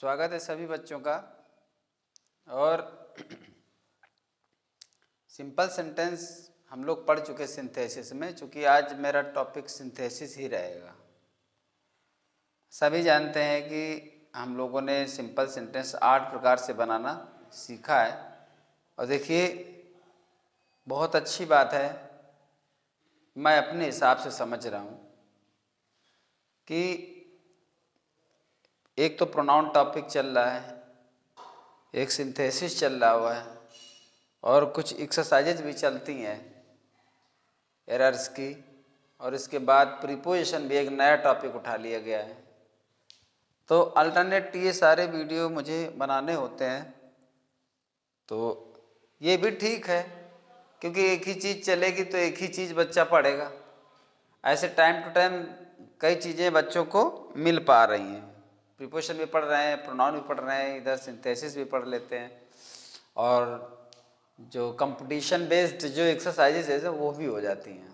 स्वागत है सभी बच्चों का। और सिंपल सेंटेंस हम लोग पढ़ चुके सिंथेसिस में, चूँकि आज मेरा टॉपिक सिंथेसिस ही रहेगा। सभी जानते हैं कि हम लोगों ने सिंपल सेंटेंस 8 प्रकार से बनाना सीखा है। और देखिए, बहुत अच्छी बात है, मैं अपने हिसाब से समझ रहा हूँ कि एक तो प्रोनाउन टॉपिक चल रहा है, एक सिंथेसिस चल रहा हुआ है, और कुछ एक्सरसाइजेज भी चलती हैं एरर्स की, और इसके बाद प्रीपोजिशन भी एक नया टॉपिक उठा लिया गया है। तो अल्टरनेट ये सारे वीडियो मुझे बनाने होते हैं, तो ये भी ठीक है, क्योंकि एक ही चीज़ चलेगी तो एक ही चीज़ बच्चा पढ़ेगा। ऐसे टाइम टू टाइम कई चीज़ें बच्चों को मिल पा रही हैं। प्रीपोजिशन भी पढ़ रहे हैं, प्रोनाउन भी पढ़ रहे हैं, इधर सिंथेसिस भी पढ़ लेते हैं, और जो कंपटीशन बेस्ड जो एक्सरसाइजेज है वो भी हो जाती हैं।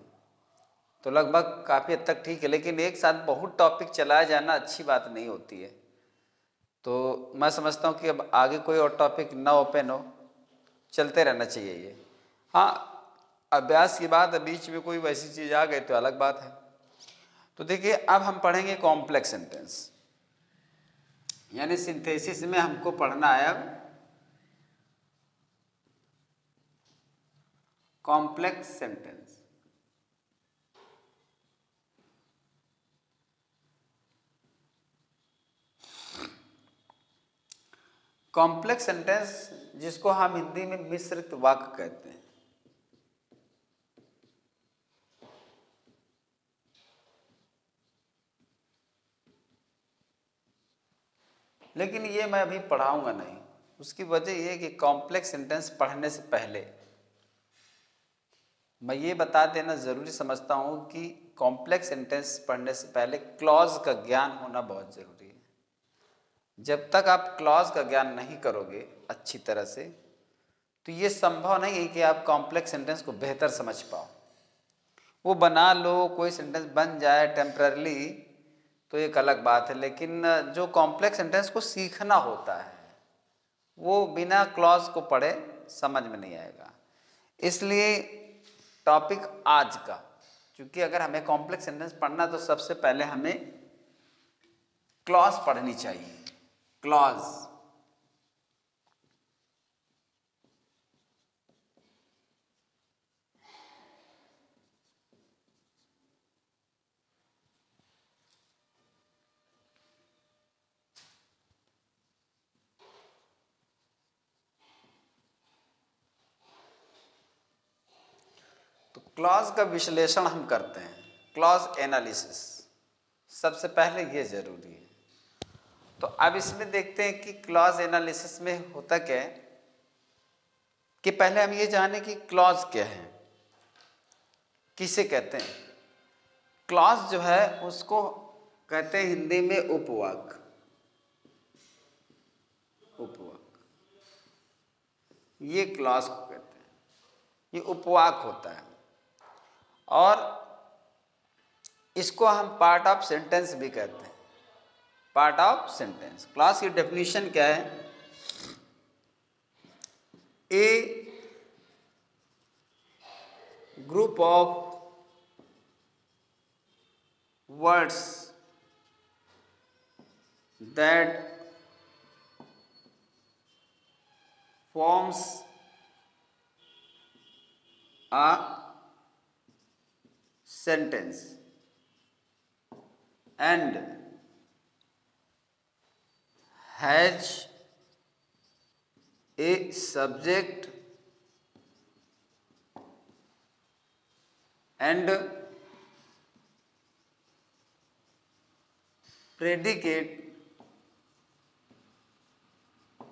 तो लगभग काफ़ी हद तक ठीक है, लेकिन एक साथ बहुत टॉपिक चलाया जाना अच्छी बात नहीं होती है। तो मैं समझता हूँ कि अब आगे कोई और टॉपिक ना ओपन हो, चलते रहना चाहिए ये। हाँ, अभ्यास के बाद बीच में कोई वैसी चीज़ आ गई तो अलग बात है। तो देखिए, अब हम पढ़ेंगे कॉम्प्लेक्स सेंटेंस, यानी सिंथेसिस में हमको पढ़ना है अब कॉम्प्लेक्स सेंटेंस। कॉम्प्लेक्स सेंटेंस जिसको हम हिंदी में मिश्रित वाक्य कहते हैं। लेकिन ये मैं अभी पढ़ाऊंगा नहीं। उसकी वजह ये है कि कॉम्प्लेक्स सेंटेंस पढ़ने से पहले मैं ये बता देना ज़रूरी समझता हूँ कि कॉम्प्लेक्स सेंटेंस पढ़ने से पहले क्लॉज का ज्ञान होना बहुत ज़रूरी है। जब तक आप क्लॉज का ज्ञान नहीं करोगे अच्छी तरह से, तो ये संभव नहीं है कि आप कॉम्प्लेक्स सेंटेंस को बेहतर समझ पाओ। वो बना लो, कोई सेंटेंस बन जाए टेम्पररी तो एक अलग बात है, लेकिन जो कॉम्प्लेक्स सेंटेंस को सीखना होता है वो बिना क्लॉज को पढ़े समझ में नहीं आएगा। इसलिए टॉपिक आज का, क्योंकि अगर हमें कॉम्प्लेक्स सेंटेंस पढ़ना तो सबसे पहले हमें क्लॉज पढ़नी चाहिए। क्लॉज, तो क्लॉज का विश्लेषण हम करते हैं, क्लॉज एनालिसिस सबसे पहले ये जरूरी है। तो अब इसमें देखते हैं कि क्लॉज एनालिसिस में होता क्या है, कि पहले हम ये जाने कि क्लॉज क्या है, किसे कहते हैं। क्लॉज जो है उसको कहते हैं हिंदी में उपवाक्य। उपवाक्य, ये क्लॉज को कहते हैं, ये उपवाक्य होता है। और इसको हम पार्ट ऑफ सेंटेंस भी कहते हैं, पार्ट ऑफ सेंटेंस। क्लॉज की डेफिनेशन क्या है? A group of words that forms a sentence and has a subject and predicate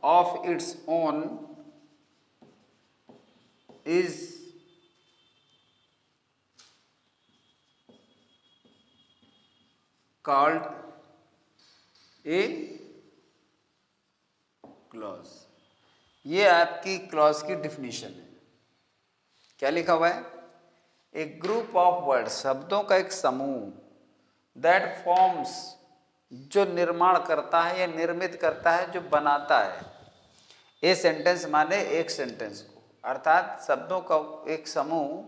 of its own is called a clause। ये आपकी क्लॉज की डिफिनीशन है। क्या लिखा हुआ है? ए ग्रुप ऑफ वर्ड, शब्दों का एक समूह, दैट फॉर्म्स, जो निर्माण करता है या निर्मित करता है, जो बनाता है। ए सेंटेंस माने एक सेंटेंस को, अर्थात शब्दों का एक समूह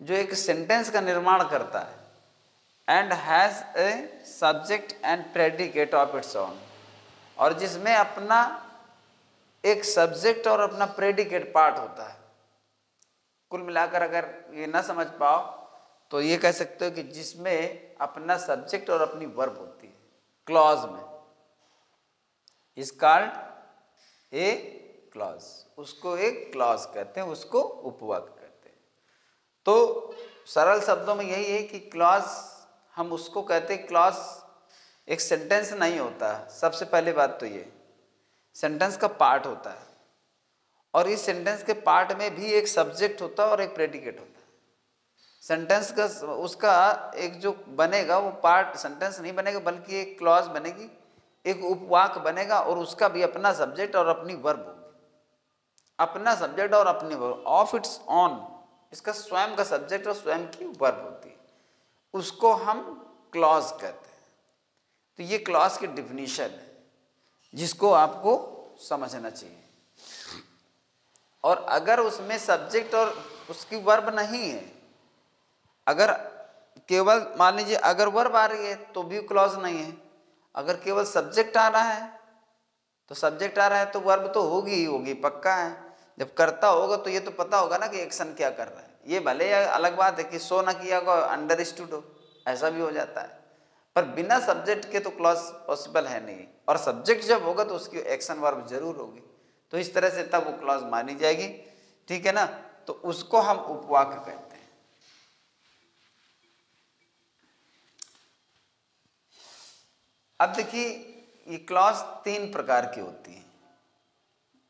जो एक सेंटेंस का निर्माण करता है। And has a subject and predicate of its own, और जिसमें अपना एक सब्जेक्ट और अपना प्रेडिकेट पार्ट होता है। कुल मिलाकर अगर ये ना समझ पाओ तो ये कह सकते हो कि जिसमें अपना सब्जेक्ट और अपनी वर्ब होती है। क्लॉज में इज कॉल्ड ए क्लॉज, उसको एक क्लॉज कहते हैं, उसको उपवाक्य कहते हैं। तो सरल शब्दों में यही है कि क्लॉज हम उसको कहते हैं, क्लॉज एक सेंटेंस नहीं होता। सबसे पहली बात तो ये सेंटेंस का पार्ट होता है, और इस सेंटेंस के पार्ट में भी एक सब्जेक्ट होता है और एक प्रेडिकेट होता है। सेंटेंस का उसका एक जो बनेगा वो पार्ट सेंटेंस नहीं बनेगा, बल्कि एक क्लॉज बनेगी, एक उपवाक्य बनेगा, और उसका भी अपना सब्जेक्ट और अपनी वर्ब होगी। अपना सब्जेक्ट और अपनी वर्ब ऑफ इट्स ऑन, इसका स्वयं का सब्जेक्ट और स्वयं की वर्ब होती है, उसको हम क्लॉज कहते हैं। तो ये क्लॉज की डिफिनीशन है जिसको आपको समझना चाहिए। और अगर उसमें सब्जेक्ट और उसकी वर्ब नहीं है, अगर केवल मान लीजिए अगर वर्ब आ रही है तो भी क्लॉज नहीं है। अगर केवल सब्जेक्ट आ रहा है तो सब्जेक्ट आ रहा है तो वर्ब तो होगी ही होगी, पक्का है। जब करता होगा तो ये तो पता होगा ना कि एक्शन क्या कर रहा है। ये भले या अलग बात है कि सो ना किया को अंडरस्टूड हो, ऐसा भी हो जाता है, पर बिना सब्जेक्ट के तो क्लॉज पॉसिबल है नहीं। और सब्जेक्ट जब होगा तो उसकी एक्शन वर्ब जरूर होगी, तो इस तरह से तब वो क्लॉज मानी जाएगी। ठीक है ना, तो उसको हम उपवाक्य कहते हैं। अब देखिए ये क्लॉज 3 प्रकार की होती है,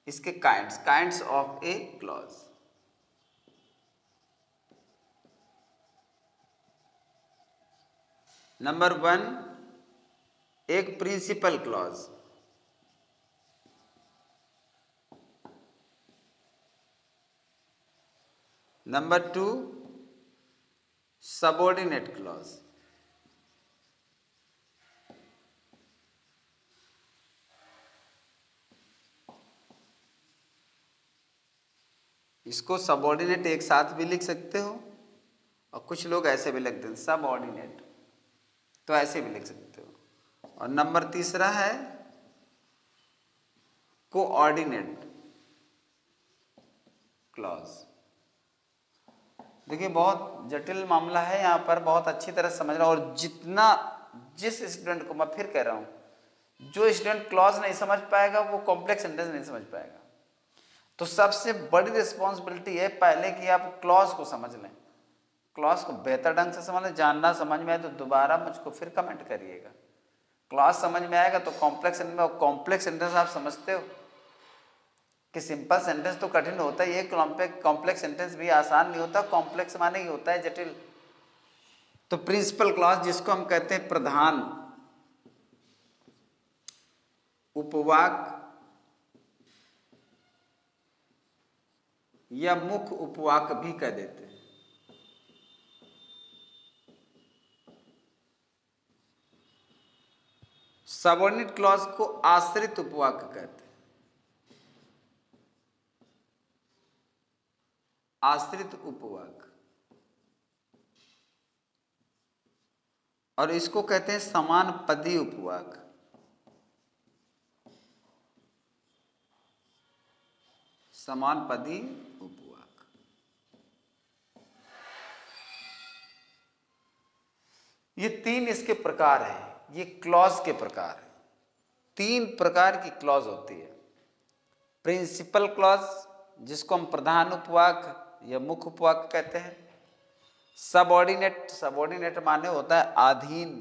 इसके kinds of a clause. Number 1 एक principal clause. Number 2 subordinate clause. इसको सबऑर्डिनेट एक साथ भी लिख सकते हो, और कुछ लोग ऐसे भी लिख देते हैं सबऑर्डिनेट, तो ऐसे भी लिख सकते हो। और नंबर 3 है कोऑर्डिनेट क्लॉज। देखिए बहुत जटिल मामला है यहाँ पर, बहुत अच्छी तरह समझना। और जिस स्टूडेंट को, मैं फिर कह रहा हूँ, जो स्टूडेंट क्लॉज नहीं समझ पाएगा वो कॉम्प्लेक्स सेंटेंस नहीं समझ पाएगा। तो सबसे बड़ी रिस्पॉन्सिबिलिटी है पहले कि आप क्लॉज को समझ लें, क्लॉज को बेहतर ढंग से समझ लें। जानना समझ में आए तो दोबारा मुझको फिर कमेंट करिएगा। क्लॉज समझ में आएगा तो कॉम्प्लेक्स सेंटेंस में, कॉम्प्लेक्स सेंटेंस आप समझते हो कि सिंपल सेंटेंस तो कठिन होता है, ये कॉम्प्लेक्स सेंटेंस भी आसान नहीं होता। कॉम्प्लेक्स माने ही होता है जटिल। तो प्रिंसिपल क्लॉज जिसको हम कहते हैं प्रधान उपवाक्य या मुख्य उपवाक्य भी कह देते हैं। सबऑर्डिनेट क्लॉज को आश्रित उपवाक्य कहते हैं। आश्रित उपवाक्य, और इसको कहते हैं समान पदी उपवाक्य। समान पदी उपवाक्य। ये 3 इसके प्रकार हैं, ये क्लॉज के प्रकार है। 3 प्रकार की क्लॉज होती है। प्रिंसिपल क्लॉज जिसको हम प्रधान उपवाक्य या मुख्य उपवाक्य कहते हैं। सबऑर्डिनेट माने होता है अधीन,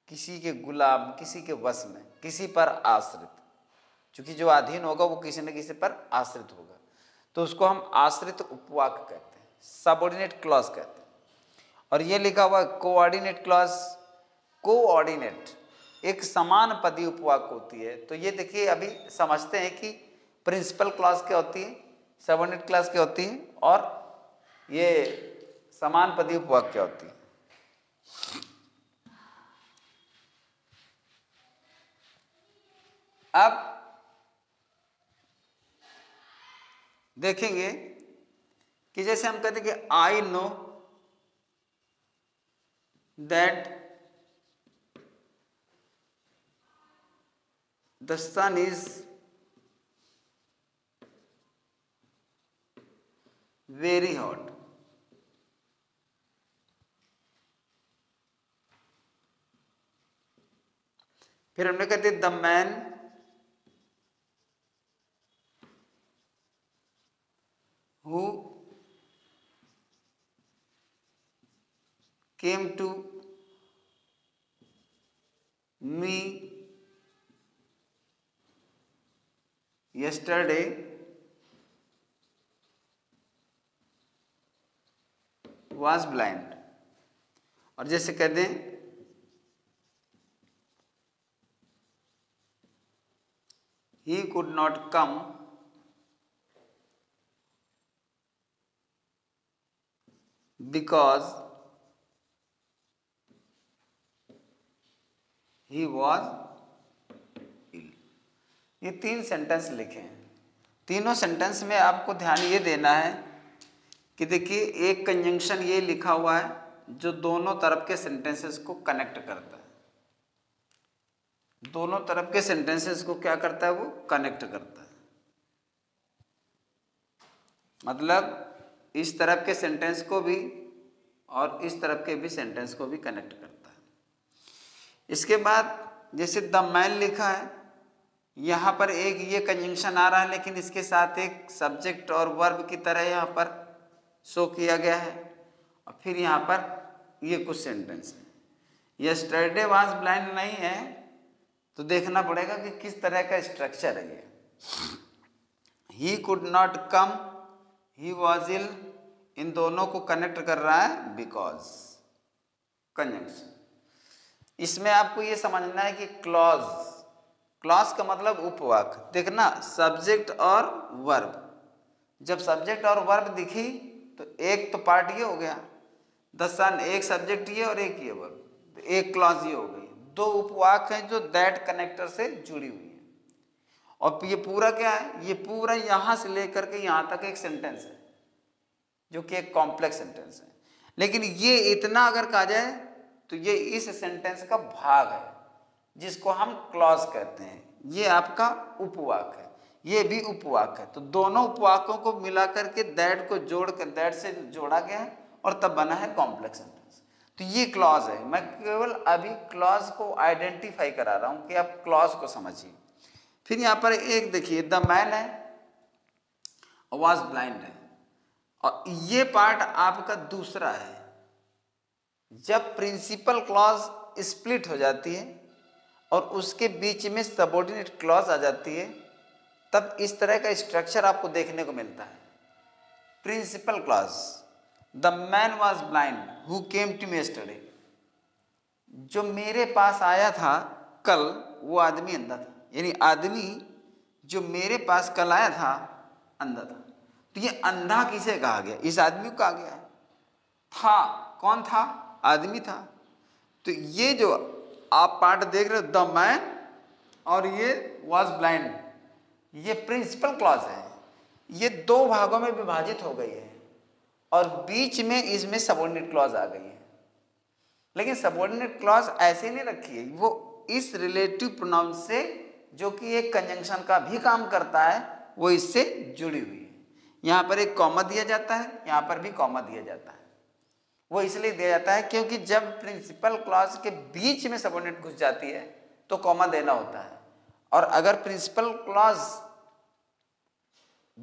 किसी के गुलाम, किसी के वश में, किसी पर आश्रित। क्योंकि जो अधीन होगा वो किसी न किसी पर आश्रित होगा, तो उसको हम आश्रित उपवाक्य कहते हैं, सबऑर्डिनेट क्लॉज कहते हैं। और ये लिखा हुआ कोऑर्डिनेट क्लॉज। कोऑर्डिनेट एक समान पदी उपवाक्य होती है। तो ये देखिए अभी समझते हैं कि प्रिंसिपल क्लॉज क्या होती है, सबऑर्डिनेट क्लॉज क्या होती है, और ये समान पदी उपवाक्य क्या होती है। अब देखेंगे कि जैसे हम कहते हैं कि I know that the sun is very hot. फिर हमने कहते the man who came to me yesterday was blind। और जैसे कह दें he could not come because he was ill। ये 3 सेंटेंस लिखे हैं। तीनों सेंटेंस में आपको ध्यान ये देना है कि देखिए एक कंजंक्शन ये लिखा हुआ है जो दोनों तरफ के सेंटेंसेस को कनेक्ट करता है। दोनों तरफ के सेंटेंसेस को क्या करता है, वो कनेक्ट करता है। मतलब इस तरफ के सेंटेंस को भी और इस तरफ के भी सेंटेंस को भी कनेक्ट करता है। इसके बाद जैसे द मैन लिखा है, यहाँ पर एक ये कंजंक्शन आ रहा है लेकिन इसके साथ एक सब्जेक्ट और वर्ब की तरह यहाँ पर शो किया गया है। और फिर यहाँ पर ये कुछ सेंटेंस है। यस्टरडे वाज ब्लाइंड नहीं है तो देखना पड़ेगा कि किस तरह का स्ट्रक्चर है ये। He could not come, he was ill, इन दोनों को कनेक्ट कर रहा है बिकॉज कंजंक्शन। इसमें आपको ये समझना है कि क्लॉज, क्लॉज का मतलब उपवाक। देखना सब्जेक्ट और वर्ब, जब सब्जेक्ट और वर्ब दिखी तो एक तो पार्ट ये हो गया, द सन एक सब्जेक्ट ये और एक ये वर्ब, तो एक क्लॉज ये हो गई। 2 उपवाक हैं जो दैट कनेक्टर से जुड़ी हुई है। और ये पूरा क्या है, ये पूरा यहां से लेकर के यहां तक एक सेंटेंस है जो कि एक कॉम्प्लेक्स सेंटेंस है। लेकिन ये इतना अगर कहा जाए तो ये इस सेंटेंस का भाग है जिसको हम क्लॉज कहते हैं। ये आपका उपवाक है, ये भी उपवाक है। तो दोनों उपवाकों को मिलाकर के दैट को जोड़कर दैट से जोड़ा गया है और तब बना है कॉम्प्लेक्स सेंटेंस। तो ये क्लॉज है। मैं केवल अभी क्लॉज को आइडेंटिफाई करा रहा हूं कि आप क्लॉज को समझिए। फिर यहां पर एक देखिए द मैन है, वाज ब्लाइंड है, और ये पार्ट आपका दूसरा है। जब प्रिंसिपल क्लॉज स्प्लिट हो जाती है और उसके बीच में सबऑर्डिनेट क्लॉज आ जाती है तब इस तरह का स्ट्रक्चर आपको देखने को मिलता है। Principal clause, the man was blind who came to me yesterday, जो मेरे पास आया था कल वो आदमी अंधा था। यानी आदमी जो मेरे पास कल आया था अंधा था। तो ये अंधा किसे कहा गया, इस आदमी को कहा गया है। था, कौन था, आदमी था। तो ये जो आप पार्ट देख रहे हो द मैन और ये वॉज ब्लाइंड, ये प्रिंसिपल क्लॉज है। ये 2 भागों में विभाजित हो गई है और बीच में इसमें सबऑर्डिनेट क्लॉज आ गई है। लेकिन सबऑर्डिनेट क्लॉज ऐसे नहीं रखी है, वो इस रिलेटिव प्रोनाउन से जो कि एक कंजंक्शन का भी काम करता है वो इससे जुड़ी हुई है। यहाँ पर एक कॉमा दिया जाता है, यहाँ पर भी कॉमा दिया जाता है। वो इसलिए दिया जाता है क्योंकि जब प्रिंसिपल क्लॉज के बीच में सबऑर्डिनेट घुस जाती है तो कॉमा देना होता है, और अगर प्रिंसिपल क्लॉज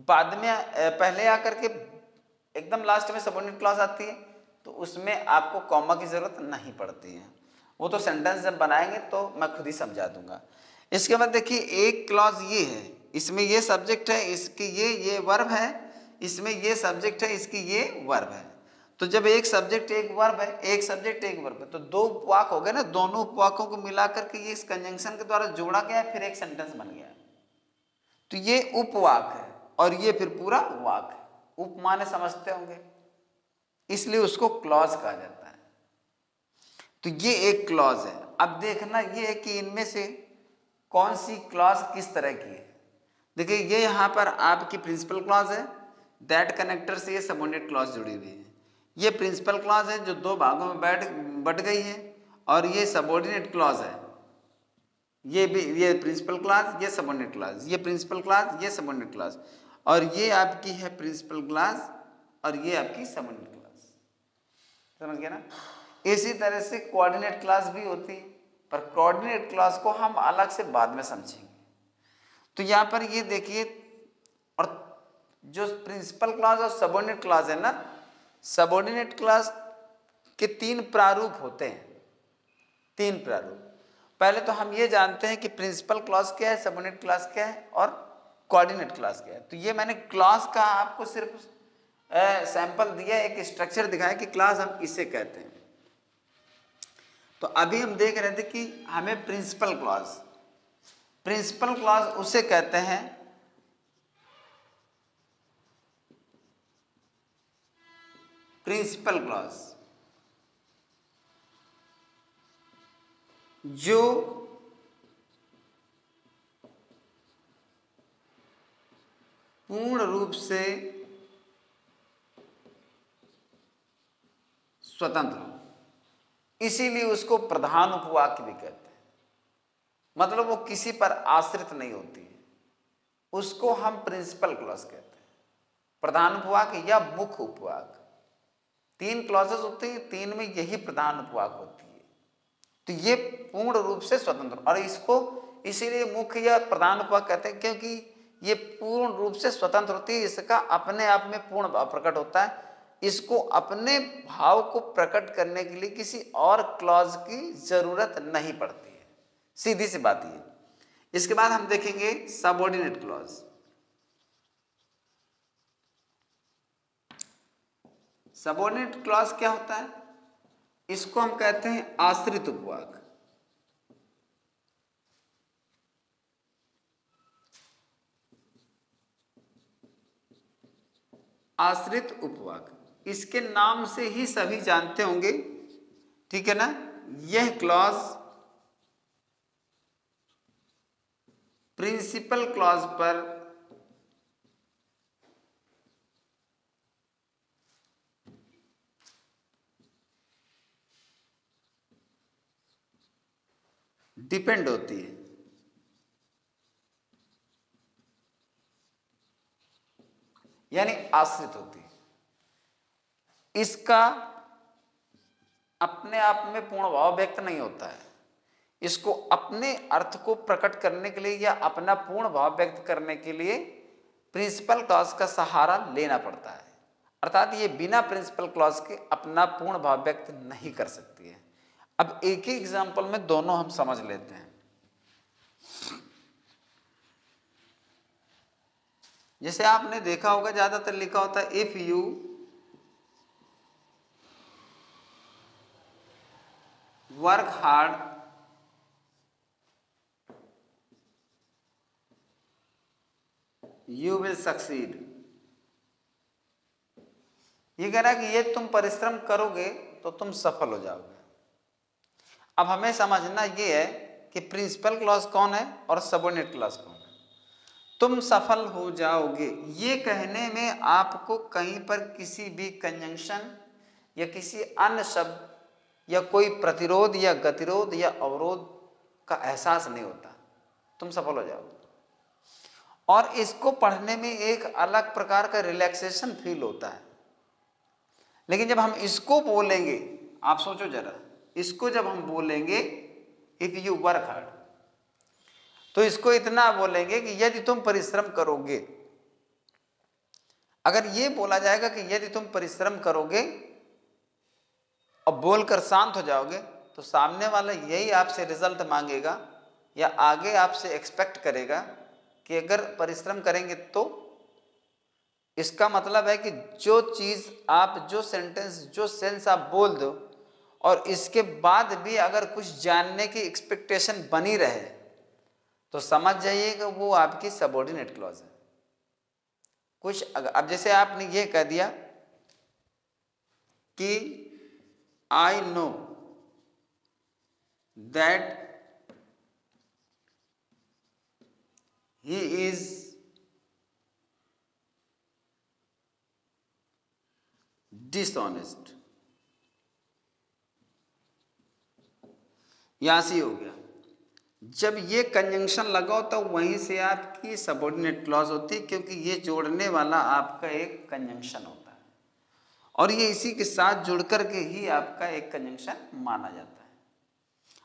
बाद में पहले आकर के एकदम लास्ट में सबऑर्डिनेट क्लॉज आती है तो उसमें आपको कॉमा की जरूरत नहीं पड़ती है। वो तो सेंटेंस जब बनाएंगे तो मैं खुद ही समझा दूंगा। इसके बाद देखिए एक क्लॉज ये है, इसमें ये सब्जेक्ट है, इसकी ये वर्ब है, इसमें ये सब्जेक्ट है, इसकी ये वर्ब है। तो जब एक सब्जेक्ट एक वर्ब है, एक सब्जेक्ट एक वर्ब है, तो 2 उपवाक हो गए ना। दोनों उपवाकों को मिला करके ये इस कंजंक्शन के द्वारा जोड़ा गया है, फिर एक सेंटेंस बन गया। तो ये उपवाक है और ये फिर पूरा वाक है। उप माने समझते होंगे, इसलिए उसको क्लॉज कहा जाता है। तो ये एक क्लॉज है। अब देखना ये है कि इनमें से कौन सी क्लॉज किस तरह की है। देखिए ये यहाँ पर आपकी प्रिंसिपल क्लॉज है, दैट कनेक्टर से ये सबऑर्डिनेट क्लॉज जुड़ी हुई है। ये प्रिंसिपल क्लॉज है जो दो भागों में बट गई है, और ये सबऑर्डिनेट क्लॉज है। ये भी, ये प्रिंसिपल क्लॉज, ये सबऑर्डिनेट क्लॉज, ये प्रिंसिपल क्लॉज, ये सबऑर्डिनेट क्लॉज, और ये आपकी है प्रिंसिपल क्लॉज, और ये आपकी सबऑर्डिनेट क्लॉज। समझ गया ना। इसी तरह से कोऑर्डिनेट क्लॉज भी होती है, पर कोऑर्डिनेट क्लॉज को हम अलग से बाद में समझेंगे। तो यहाँ पर ये देखिए, और जो प्रिंसिपल क्लॉज और सबऑर्डिनेट क्लॉज है ना, सबऑर्डिनेट क्लॉज के तीन प्रारूप होते हैं, तीन प्रारूप। पहले तो हम ये जानते हैं कि प्रिंसिपल क्लॉज क्या है, सबऑर्डिनेट क्लॉज क्या है, और कोऑर्डिनेट क्लॉज क्या है। तो ये मैंने क्लॉज का आपको सिर्फ सैंपल दिया, एक स्ट्रक्चर दिखाया कि क्लॉज हम इसे कहते हैं। तो अभी हम देख रहे थे कि हमें प्रिंसिपल क्लॉज, प्रिंसिपल क्लॉज उसे कहते हैं प्रिंसिपल क्लॉज जो पूर्ण रूप से स्वतंत्र हो, इसीलिए उसको प्रधान उपवाक्य भी कहते हैं। मतलब वो किसी पर आश्रित नहीं होती है, उसको हम प्रिंसिपल क्लॉज कहते हैं। प्रधान उपवाक्य या मुख्य उपवाक्य, तीन क्लॉजेस होते हैं, तीन में यही प्रधान उपवाक्य होती है। तो ये पूर्ण रूप से स्वतंत्र, और इसको इसीलिए मुख्य या प्रधान उपवाक्य कहते हैं क्योंकि ये पूर्ण रूप से स्वतंत्र होती है। इसका अपने आप में पूर्ण भाव प्रकट होता है, इसको अपने भाव को प्रकट करने के लिए किसी और क्लॉज की जरूरत नहीं पड़ती है, सीधी सी बात ये। इसके बाद हम देखेंगे सबऑर्डिनेट क्लॉज। सबऑर्डिनेट क्लॉज क्या होता है, इसको हम कहते हैं आश्रित उपवाक्य। आश्रित उपवाक्य, इसके नाम से ही सभी जानते होंगे, ठीक है ना। यह क्लॉज प्रिंसिपल क्लॉज पर डिपेंड होती है, यानी आश्रित होती है। इसका अपने आप में पूर्ण भाव व्यक्त नहीं होता है, इसको अपने अर्थ को प्रकट करने के लिए या अपना पूर्ण भाव व्यक्त करने के लिए प्रिंसिपल क्लॉज का सहारा लेना पड़ता है। अर्थात ये बिना प्रिंसिपल क्लॉज के अपना पूर्ण भाव व्यक्त नहीं कर सकती है। अब एक ही एग्जांपल में दोनों हम समझ लेते हैं। जैसे आपने देखा होगा ज्यादातर लिखा होता है if you work hard you will succeed. ये कह रहा है कि ये तुम परिश्रम करोगे तो तुम सफल हो जाओगे। अब हमें समझना ये है कि प्रिंसिपल क्लॉज कौन है और सबऑर्डिनेट क्लॉज कौन है। तुम सफल हो जाओगे ये कहने में आपको कहीं पर किसी भी कंजंक्शन या किसी अन्य शब्द या कोई प्रतिरोध या गतिरोध या अवरोध का एहसास नहीं होता, तुम सफल हो जाओगे। और इसको पढ़ने में एक अलग प्रकार का रिलैक्सेशन फील होता है। लेकिन जब हम इसको बोलेंगे, आप सोचो जरा, इसको जब हम बोलेंगे इफ यू वर्क हार्ड, तो इसको इतना बोलेंगे कि यदि तुम परिश्रम करोगे। अगर ये बोला जाएगा कि यदि तुम परिश्रम करोगे और बोलकर शांत हो जाओगे, तो सामने वाला यही आपसे रिजल्ट मांगेगा या आगे आपसे एक्सपेक्ट करेगा कि अगर परिश्रम करेंगे तो। इसका मतलब है कि जो चीज आप, जो सेंटेंस, जो सेंस आप बोल दो और इसके बाद भी अगर कुछ जानने की एक्सपेक्टेशन बनी रहे, तो समझ जाइए कि वो आपकी सबऑर्डिनेट क्लॉज है। कुछ अब जैसे आपने ये कह दिया कि I know that he is dishonest, यहां से हो गया। जब ये कंजंक्शन लगाओ तो वहीं से आपकी सबऑर्डिनेट क्लॉज होती है, क्योंकि ये जोड़ने वाला आपका एक कंजंक्शन होता है और ये इसी के साथ जुड़ करके ही आपका एक कंजंक्शन माना जाता है।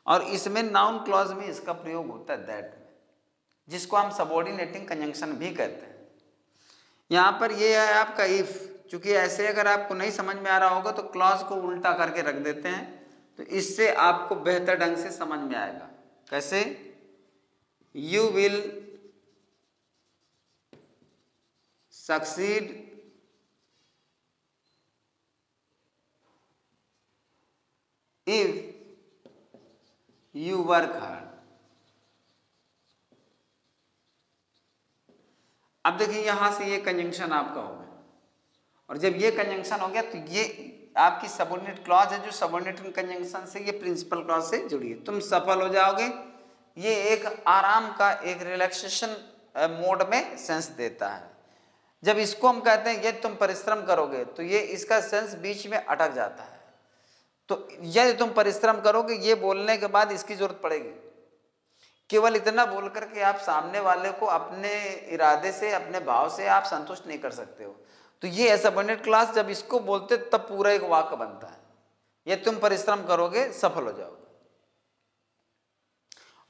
और इसमें नाउन क्लॉज में इसका प्रयोग होता है दैट में, जिसको हम सबऑर्डिनेटिंग कंजंक्शन भी कहते हैं। यहाँ पर ये है आपका इफ, चूंकि ऐसे अगर आपको नहीं समझ में आ रहा होगा तो क्लॉज को उल्टा करके रख देते हैं, तो इससे आपको बेहतर ढंग से समझ में आएगा। कैसे? You will succeed if you work hard. अब देखिए यहां से ये कंजंक्शन आपका हो गया, और जब ये कंजंक्शन हो गया तो ये आपकी सबऑर्डिनेट क्लॉज है, जो सबऑर्डिनेटिंग कंजंक्शन से ये प्रिंसिपल क्लॉज से जुड़ी है। तुम सफल हो जाओगे, ये एक आराम का, एक रिलैक्सेशन मोड में सेंस देता है। जब इसको हम कहते हैं ये तुम परिश्रम करोगे, तो ये इसका सेंस बीच में अटक जाता है। तो यदि तुम परिश्रम करोगे, ये बोलने के बाद इसकी जरूरत पड़ेगी। केवल इतना बोल करके आप सामने वाले को अपने इरादे से, अपने भाव से आप संतुष्ट नहीं कर सकते हो। तो ये सबऑर्डिनेट क्लॉज जब इसको बोलते तब पूरा एक वाक्य बनता है, ये तुम परिश्रम करोगे सफल हो जाओगे।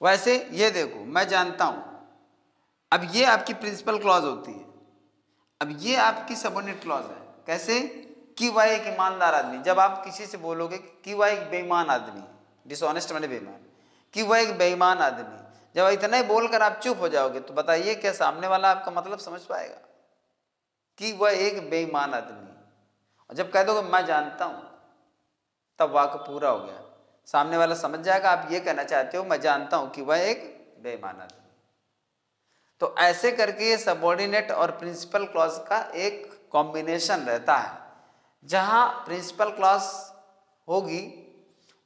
वैसे ये देखो, मैं जानता हूं, अब ये आपकी प्रिंसिपल क्लॉज होती है, अब ये आपकी सबऑर्डिनेट क्लॉज है। कैसे? कि वह एक ईमानदार आदमी, जब आप किसी से बोलोगे कि वह एक बेईमान आदमी, डिसऑनेस्ट माने बेईमान, कि वह एक बेईमान आदमी, जब इतना ही बोलकर आप चुप हो जाओगे तो बताइए क्या सामने वाला आपका मतलब समझ पाएगा कि वह एक बेईमान आदमी? और जब कह दोगे मैं जानता हूं, तब वाक्य पूरा हो गया, सामने वाला समझ जाएगा आप ये कहना चाहते हो मैं जानता हूं कि वह एक बेईमान आदमी। तो ऐसे करके ये सबऑर्डिनेट और प्रिंसिपल क्लॉज का एक कॉम्बिनेशन रहता है। जहां प्रिंसिपल क्लॉज होगी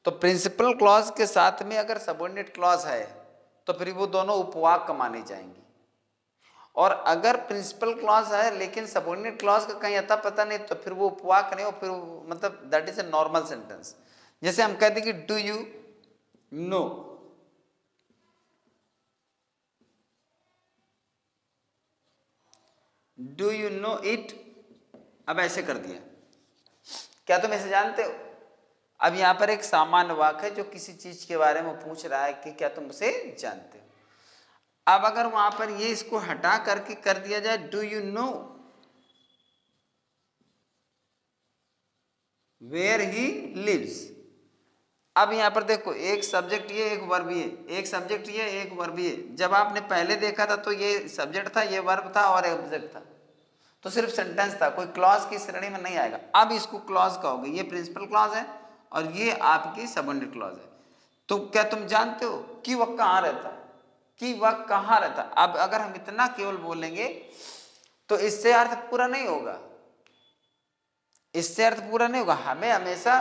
तो प्रिंसिपल क्लॉज के साथ में अगर सबऑर्डिनेट क्लॉज है तो फिर वो दोनों उपवाक्य मानी जाएंगी। और अगर प्रिंसिपल क्लॉज है लेकिन सबऑर्डिनेट क्लॉज का कहीं अता पता नहीं, तो फिर वो उपवाक्य नहीं हो, फिर मतलब that is a normal sentence. जैसे हम कहते हैं कि do you no, do you no it, अब ऐसे कर दिया, क्या तुम इसे जानते हो? अब यहां पर एक सामान्य वाक्य है जो किसी चीज के बारे में पूछ रहा है कि क्या तुम उसे जानते हो। अब अगर वहां पर ये इसको हटा करके कर दिया जाए do you know where he lives. अब यहां पर देखो, एक सब्जेक्ट ये, एक वर्ब ये, एक सब्जेक्ट ये, एक वर्ब ये। जब आपने पहले देखा था तो ये सब्जेक्ट था, ये वर्ब था और ऑब्जेक्ट था, तो सिर्फ सेंटेंस था, कोई क्लॉज की श्रेणी में नहीं आएगा। अब इसको क्लॉज कहोगे, ये प्रिंसिपल क्लॉज है और ये आपकी सबऑर्डिनेट क्लॉज है। तो क्या तुम जानते हो कि वह कहां रहता है, कि वह कहां रहता है? अब अगर हम इतना केवल बोलेंगे तो इससे अर्थ पूरा नहीं होगा, इससे अर्थ पूरा नहीं होगा। हमें हमेशा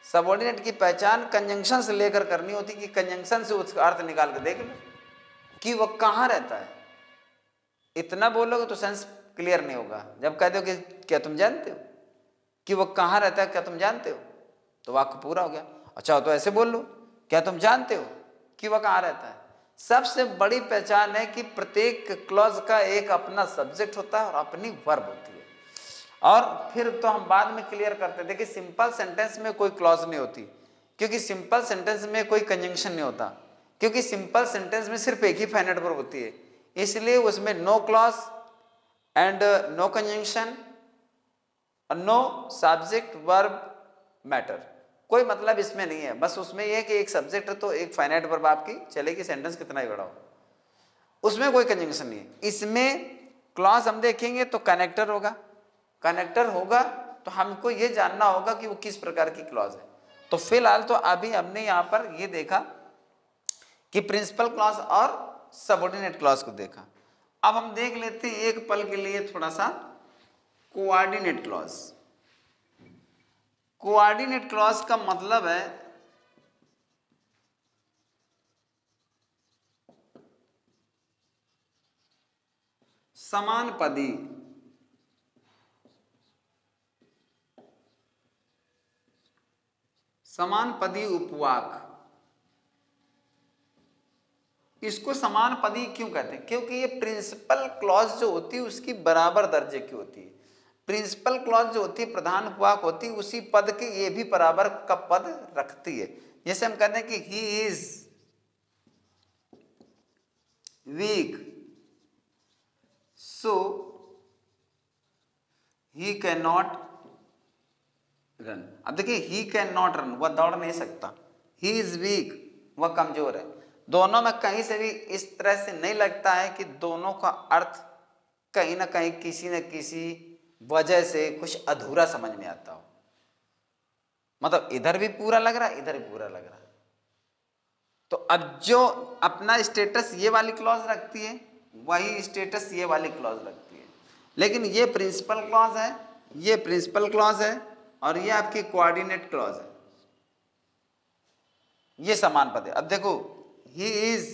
सबऑर्डिनेट की पहचान कंजंक्शन से लेकर करनी होती कि कंजंक्शन से उसका अर्थ निकाल के देख लो कि वह कहां रहता है। इतना बोलोगे तो सेंस क्लियर नहीं होगा। जब कह दो कि क्या तुम जानते हो कि वह कहां रहता है, क्या तुम जानते हो, तो वाक्य पूरा हो गया। अच्छा तो ऐसे बोल लो, क्या तुम जानते हो कि वह कहां रहता है। सबसे बड़ी पहचान है कि प्रत्येक क्लॉज का एक अपना सब्जेक्ट होता है और अपनी वर्ब होती है। और फिर तो हम बाद में क्लियर करते थे कि सिंपल सेंटेंस में कोई क्लॉज नहीं होती, क्योंकि सिंपल सेंटेंस में कोई कंजंक्शन नहीं होता, क्योंकि सिंपल सेंटेंस में सिर्फ एक ही फाइनाइट वर्ब होती है, इसलिए उसमें no clause and no conjunction, no subject verb matter, कोई मतलब इसमें नहीं है। बस उसमें यह कि एक सब्जेक्ट है तो एक फाइनाइट वर्ब आपकी चलेगी, सेंटेंस कितना ही बड़ा हो, उसमें कोई कंजंक्शन नहीं है। इसमें क्लॉज हम देखेंगे तो कनेक्टर होगा, कनेक्टर होगा तो हमको ये जानना होगा कि वो किस प्रकार की क्लॉज है। तो फिलहाल तो अभी हमने यहां पर ये देखा कि प्रिंसिपल क्लॉज और सबऑर्डिनेट क्लॉज को देखा। अब हम देख लेते हैं एक पल के लिए थोड़ा सा कोऑर्डिनेट क्लॉज। कोऑर्डिनेट क्लॉज का मतलब है समानपदी समानपदी उपवाक। इसको समानपदी क्यों कहते हैं? क्योंकि ये प्रिंसिपल क्लॉज जो होती है उसकी बराबर दर्जे की होती है। प्रिंसिपल क्लॉज जो होती है, प्रधान उपवाक होती है, उसी पद के ये भी बराबर का पद रखती है। जैसे हम कहते हैं कि he is weak so he can not run. अब देखिए, ही कैन नॉट रन, वह दौड़ नहीं सकता। ही इज वीक, वह कमजोर है। दोनों में कहीं से भी इस तरह से नहीं लगता है कि दोनों का अर्थ कहीं ना कहीं किसी न किसी वजह से कुछ अधूरा समझ में आता हो। मतलब इधर भी पूरा लग रहा है, इधर भी पूरा लग रहा है। तो अब जो अपना स्टेटस ये वाली क्लॉज रखती है, वही स्टेटस ये वाली क्लॉज रखती है। लेकिन ये प्रिंसिपल क्लॉज है, ये प्रिंसिपल क्लॉज है, और ये आपकी कोऑर्डिनेट क्लॉज है। ये समान पद है। अब देखो, he is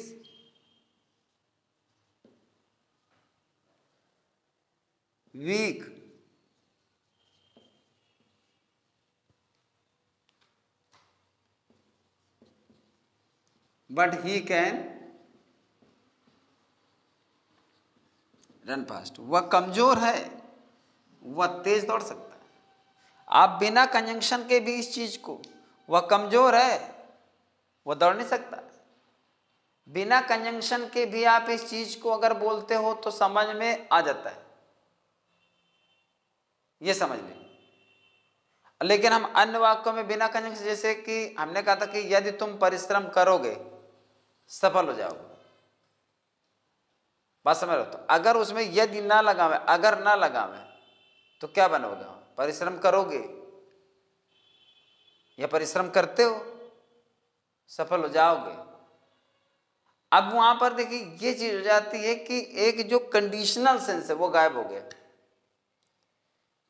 weak but he can run fast. वह कमजोर है, वह तेज दौड़ सकता है। आप बिना कंजंक्शन के भी इस चीज को, वह कमजोर है, वह दौड़ नहीं सकता, बिना कंजंक्शन के भी आप इस चीज को अगर बोलते हो तो समझ में आ जाता है, ये समझ लें। लेकिन हम अन्य वाक्यों में बिना कंजंक्शन, जैसे कि हमने कहा था कि यदि तुम परिश्रम करोगे सफल हो जाओगे, बात समझ रहे हो? तो अगर उसमें यदि ना लगावे, अगर ना लगावे, तो क्या बनोगे? परिश्रम करोगे या परिश्रम करते हो, सफल हो जाओगे। अब वहां पर देखिए ये चीज हो जाती है कि एक जो कंडीशनल सेंस है वो गायब हो गया।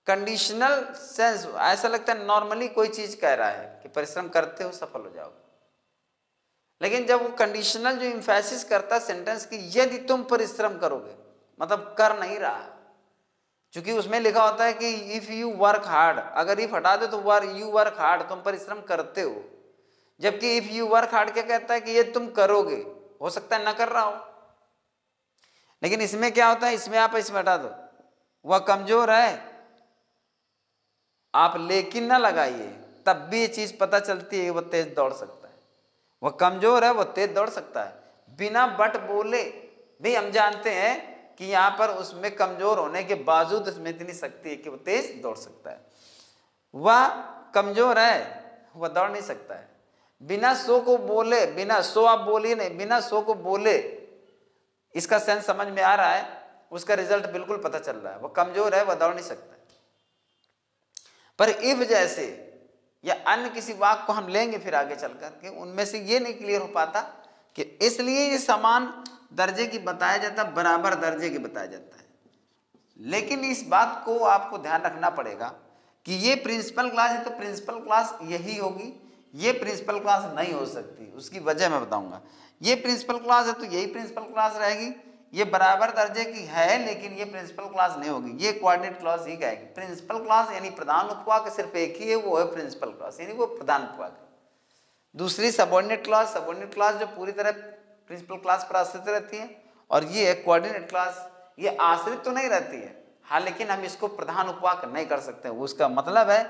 कंडीशनल सेंस ऐसा लगता है नॉर्मली कोई चीज कह रहा है कि परिश्रम करते हो सफल हो जाओगे, लेकिन जब वो कंडीशनल जो इंफेसिस करता है सेंटेंस की, यदि तुम परिश्रम करोगे, मतलब कर नहीं रहा, क्योंकि उसमें लिखा होता है कि इफ यू वर्क हार्ड, अगर इफ हटा दो तो यू वर्क हार्ड, तुम परिश्रम करते हो। जबकि इफ यू वर्क हार्ड क्या कहता है कि ये तुम करोगे, हो सकता है ना कर रहा हो। लेकिन इसमें क्या होता है, इसमें आप इसमें हटा दो, वह कमजोर है, आप लेकिन ना लगाइए, तब भी ये चीज पता चलती है वह तेज दौड़ सकता है। वह कमजोर है, वह तेज दौड़ सकता है। बिना बट बोले भी हम जानते हैं कि यहां पर उसमें कमजोर होने के बावजूद उसमें इतनी शक्ति है कि वह तेज दौड़ सकता है। वह कमजोर है, वह दौड़ नहीं सकता है। बिना सो को बोले, बिना सो आप बोलिए नहीं, बिना सो को बोले, इसका सेंस समझ में आ रहा है, उसका रिजल्ट बिल्कुल पता चल रहा है। वह कमजोर है, वह दौड़ नहीं सकता है। पर इफ जैसे या अन्य किसी वाक्य को हम लेंगे फिर आगे चल करके, उनमें से ये नहीं क्लियर हो पाता कि इसलिए ये समान दर्जे की बताया जाता है, बराबर दर्जे की बताया जाता है। लेकिन इस बात को आपको ध्यान रखना पड़ेगा कि ये प्रिंसिपल क्लास है तो प्रिंसिपल क्लास यही होगी, ये प्रिंसिपल क्लास नहीं हो सकती। उसकी वजह मैं बताऊंगा। ये प्रिंसिपल क्लास है तो यही प्रिंसिपल क्लास रहेगी, ये बराबर दर्जे की है लेकिन ये प्रिंसिपल क्लास नहीं होगी, ये कोऑर्डिनेट क्लास ही कहेगी। प्रिंसिपल क्लास यानी प्रधान उपवाक सिर्फ एक ही है, वो है प्रिंसिपल क्लास, यानी वो प्रधान उपवाक है। दूसरी सबऑर्डिनेट क्लास जो पूरी तरह प्रिंसिपल क्लास पर आश्रित रहती है, और ये है कोऑर्डिनेट क्लास, ये आश्रित तो नहीं रहती है, हाँ, लेकिन हम इसको प्रधान उपवाक नहीं कर सकते। उसका मतलब है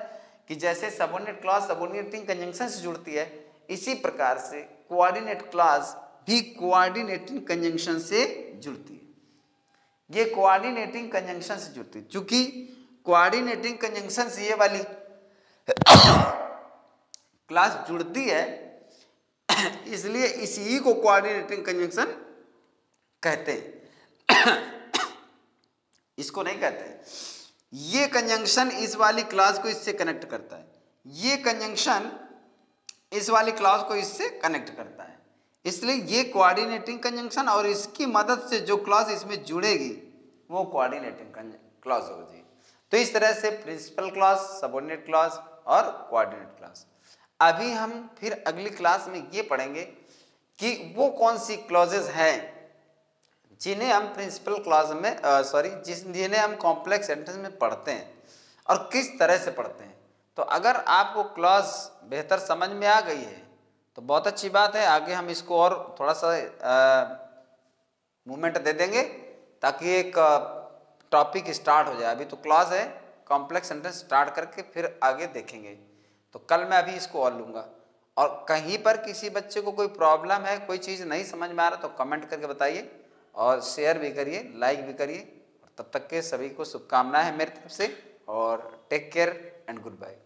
कि जैसे सबऑर्डिनेट क्लास सबऑर्डिनेटिंग कंजंक्शन से जुड़ती है, इसी प्रकार से कोऑर्डिनेट क्लास भी कोऑर्डिनेटिंग कंजंक्शन से जुड़ती है। ये कोऑर्डिनेटिंग कंजंक्शन से जुड़ती है। चूंकि कोऑर्डिनेटिंग कंजंक्शन से ये वाली क्लास जुड़ती है, इसलिए इसी को कोऑर्डिनेटिंग कंजंक्शन कहते हैं। इसको नहीं कहते। ये कंजंक्शन इस वाली क्लास को इससे कनेक्ट करता है, ये कंजंक्शन इस वाली क्लास को इससे कनेक्ट करता है, इसलिए ये कोऑर्डिनेटिंग कंजंक्शन, और इसकी मदद से जो क्लॉज इसमें जुड़ेगी वो कोऑर्डिनेटिंग क्लॉज होगी। तो इस तरह से प्रिंसिपल क्लॉज, सबऑर्डिनेट क्लॉज और कोऑर्डिनेट क्लॉज। अभी हम फिर अगली क्लास में ये पढ़ेंगे कि वो कौन सी क्लॉजेज हैं जिन्हें हम प्रिंसिपल क्लास में जिन्हें हम कॉम्प्लेक्स सेंटेंस में पढ़ते हैं और किस तरह से पढ़ते हैं। तो अगर आपको क्लास बेहतर समझ में आ गई है तो बहुत अच्छी बात है, आगे हम इसको और थोड़ा सा मूवमेंट दे देंगे ताकि एक टॉपिक स्टार्ट हो जाए। अभी तो क्लास है, कॉम्प्लेक्स सेंटेंस स्टार्ट करके फिर आगे देखेंगे। तो कल मैं अभी इसको और लूँगा। और कहीं पर किसी बच्चे को कोई प्रॉब्लम है, कोई चीज़ नहीं समझ में आ रहा तो कमेंट करके बताइए और शेयर भी करिए, लाइक भी करिए। तब तक के सभी को शुभकामनाएं हैं मेरी तरफ से और take care and good bye.